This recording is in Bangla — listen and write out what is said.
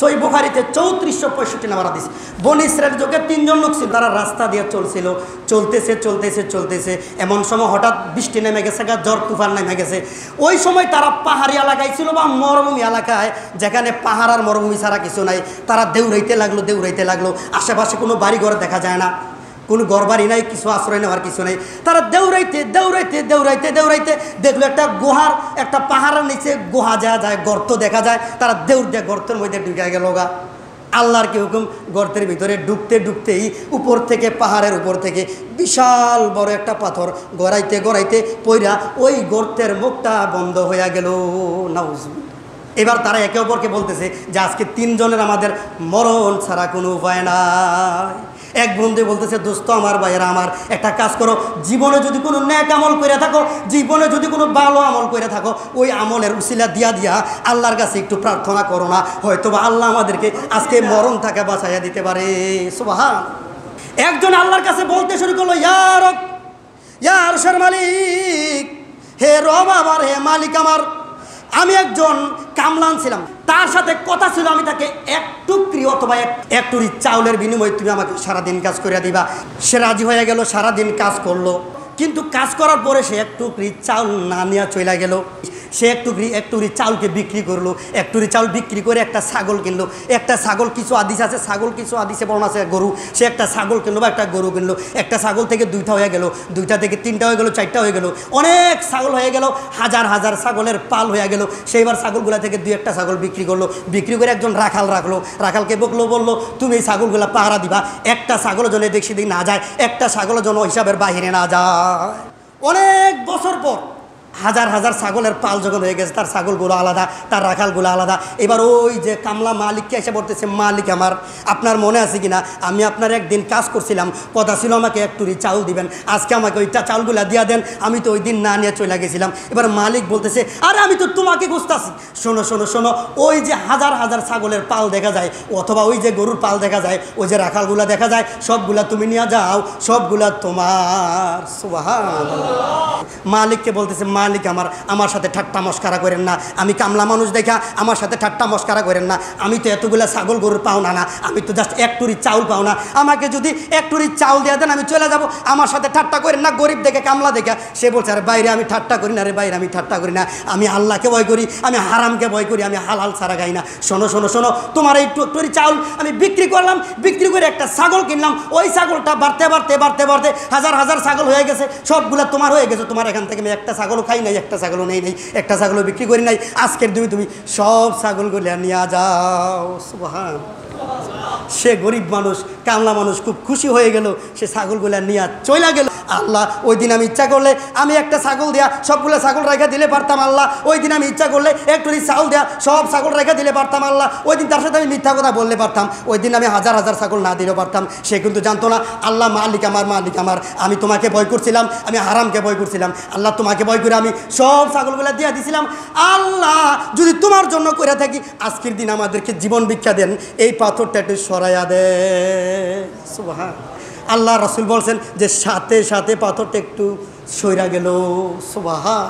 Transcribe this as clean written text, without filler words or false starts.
সহিহ বুখারীতে 3465 নম্বর হাদিস। বনী ইসরাইলের যুগে 3 জন লোক ছিল, তারা রাস্তা দিয়ে চলছিল, চলতেছে এমন সময় হঠাৎ বৃষ্টি নেমে গেছে, ঝড় তুফান নেমে গেছে। ওই সময় তারা পাহাড়ি এলাকায় ছিল বা মরুভূমি এলাকায়, যেখানে পাহাড় আর মরুভূমি ছাড়া কিছু নাই। তারা দৌড়াইতে লাগলো, আশেপাশে কোনো বাড়িঘর দেখা যায় না, কোনো ঘরবাড়ি নাই, কিছু আশ্রয় নেওয়ার কিছু নেই। তারা দৌড়াইতে দেখলো একটা গুহার, একটা পাহাড়ের নিচে গুহা যায়, গর্ত দেখা যায়। তারা দৌড় দিয়ে গর্তের মধ্যে ঢুকে গেল। আল্লাহর কি হুকুম, গর্তের ভিতরে ঢুকতেই উপর থেকে, পাহাড়ের উপর থেকে বিশাল বড় একটা পাথর গড়াইতে পইরা ওই গর্তের মুখটা বন্ধ হয়ে গেল। নাউজুবিল্লাহ। এবার তারা একে অপরকে বলতেছে যে আজকে 3 জনের আমাদের মরণ ছাড়া কোনো উপায় নাই। এক বন্ধু বলতেছে, দোস্ত আমার, ভাইয়েরা আমার, একটা কাজ করো, জীবনে যদি কোনো নেক আমল করে থাকো, জীবনে যদি কোনো ভালো আমল করে থাকো, ওই আমলের উসিলা দিয়া আল্লাহর কাছে একটু প্রার্থনা করো না, হয়তোবা আল্লাহ আমাদেরকে আজকে মরণ থেকে বাঁচাইয়া দিতে পারে। সুবহান। একজন আল্লাহর কাছে বলতে শুরু করলো, ইয়া রব, ইয়া আরশের মালিক, হে রব আমার, হে মালিক আমার, আমি একজন কামলান ছিলাম, তার সাথে কথা ছিল আমি তাকে এক টুকরি অথবা এক টুকরি চাউলের বিনিময়ে তুমি আমাকে সারাদিন কাজ করে দিবা। সে রাজি হয়ে গেল, সারাদিন কাজ করলো, কিন্তু কাজ করার পরে সে এক টুকরি চাউল না নিয়ে চলে গেল। সে এক টুকরি চাউলকে বিক্রি করলো, এক টুকরি চাউল বিক্রি করে একটা ছাগল কিনলো। একটা ছাগল, কিছু আদিস আছে ছাগল, কিছু আদিসে বর্ণনা আছে গরু। সে একটা ছাগল কিনলো বা একটা গরু কিনলো। একটা ছাগল থেকে 2টা হয়ে গেল, 2টা থেকে 3টা হয়ে গেল, 4টা হয়ে গেল, অনেক ছাগল হয়ে গেল, হাজার ছাগলের পাল হয়ে গেল। সেইবার ছাগলগুলা থেকে 2-1টা ছাগল বিক্রি করলো। বিক্রি করে একজন রাখাল রাখলো, রাখালকে বললো তুমি এই ছাগলগুলা পাহারা দিবা, একটা ছাগলের জন্য বেশি দিন না যায়, একটা ছাগলের জন্য হিসাবের বাহিরে না যায়। অনেক বছর পর হাজার ছাগলের পাল যখন হয়ে গেছে, তার ছাগলগুলো আলাদা, তার রাখালগুলো আলাদা। এবার ওই যে কামলা মালিককে এসে বলতেছে, মালিক আমার, আপনার মনে আছে কিনা, আমি আপনার একদিন কাজ করছিলাম, কথা ছিল আমাকে এক টুরি চাউল দিবেন, আজকে আমাকে ওইটা চাউলগুলা দিয়া দেন, আমি তো ওই দিন না নিয়ে চলে গেছিলাম। এবার মালিক বলতেছে, আরে আমি তো তোমাকে খুঁজতেছি, শোনো, ওই যে হাজার ছাগলের পাল দেখা যায়, অথবা ওই যে গরুর পাল দেখা যায়, ওই যে রাখালগুলা দেখা যায়, সবগুলা তুমি নিয়ে যাও, সবগুলা তোমার। সুবহানাল্লাহ। মালিককে বলতেছে, মালিক আমার সাথে ঠাট্টা মস্কারা করেন না, আমি কামলা মানুষ দেখা আমার সাথে ঠাট্টা মস্কারা করেন না, আমি তো এতগুলা ছাগল গরুর পাওনা না, আমি তো জাস্ট এক টুরি চাউল পাও না, আমাকে যদি এক টুরি চাউল দিয়ে দেন আমি চলে যাব, আমার সাথে ঠাট্টা করেন না, গরিব দেখে, কামলা দেখা। সে বলছে, আরে বাইরে আমি ঠাট্টা করি না, রে বাইরে আমি ঠাট্টা করি না, আমি আল্লাহকে ভয় করি, আমি হারামকে ভয় করি, আমি হালাল ছাড়া খাই না। শোনো, তোমার এই টুরি চাউল আমি বিক্রি করলাম, বিক্রি করে একটা ছাগল কিনলাম, ওই ছাগলটা বাড়তে হাজার ছাগল হয়ে গেছে, সবগুলা তোমার হয়ে গেছে, তোমার এখান থেকে আমি একটা ছাগলও খাই নাই, একটা ছাগলও নেই, একটা ছাগলও বিক্রি করি নাই, আজকের তুমি সব ছাগলগুলো নিয়ে যাও। সুবহান। সে গরিব মানুষ, কামলা মানুষ খুব খুশি হয়ে গেল, সে ছাগলগুলা নিয়ে চলে গেল। আল্লাহ, ওই দিন আমি ইচ্ছা করলে আমি একটা ছাগল দেয়া সবগুলো ছাগল রেখে দিলে পারতাম। আল্লাহ, ওই দিন আমি ইচ্ছা করলে একটু চাউল দেয়া সব ছাগল রেখে দিলে পারতাম। আল্লাহ, ওই দিন তার সাথে আমি মিথ্যা কথা বললে পারতাম, ওই দিন আমি হাজার ছাগল না দিলেও পারতাম। সে কিন্তু জানতো না, আল্লাহ মালিক আমার, আমি তোমাকে ভয় করছিলাম, আমি হারামকে ভয় করছিলাম। আল্লাহ, তোমাকে ভয় করে আমি সব ছাগলগুলো দিয়ে দিছিলাম। আল্লাহ, যদি তোমার জন্য করে থাকি, আজকের দিন আমাদেরকে জীবন ভিক্ষা দেন, এই পাথরটা একটু সরাইয়া দে। সুবহান। আল্লাহ রাসূল বলছেন যে সাথে পাথরটা একটু সইরা গেল। সুবহান।